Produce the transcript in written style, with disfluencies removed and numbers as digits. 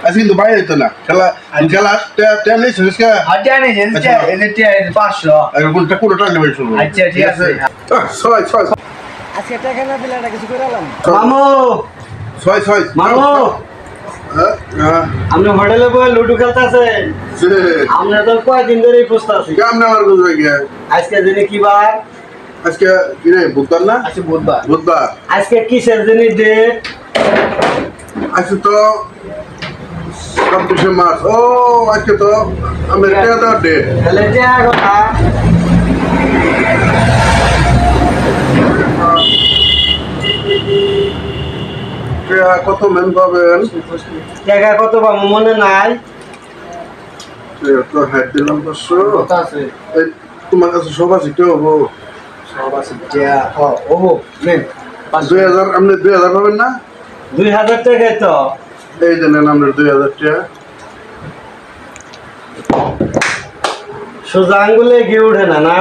আজকে কিন্তু বাইরে হইতো না খেলা খেলা টেনিস রিস্কা আচ্ছা নেই এটা 500 কোনটা কোনটা নেবে শুরু আচ্ছা ঠিক আছে ছয় ছয় আজকে টাকা না দিলে কিছু করে আলাম মামু ছয় ছয় মামু আপনি হোটেলে বসে লুডো খেলতেছে আমরা তো কয়দিন ধরেই খুঁজতে আছি কেমন আমার বুঝবে গিয়া আজকে দিনে কি বার আজকে কি রে বুধবার না আজকে বুধবার বুধবার আজকে কিসের দিনে ডেট আজকে তো 26 মার্চ ও আজকে তো আমেরিকা তো ডেট তাহলে যে কথা কত মেন পাবেন টাকা কত পাবো মনে নাই তো হাত দিলাম 500 কত আছে এই তোমার কাছে সব আছে কেউ হবো সব আছে ও নেন 2000 আপনি 2000 পাবেন না 2000 টাকা তো এই যে নেন আপনার 2000 টাকা সোজা আঙ্গুলে গিয়ে উঠে না না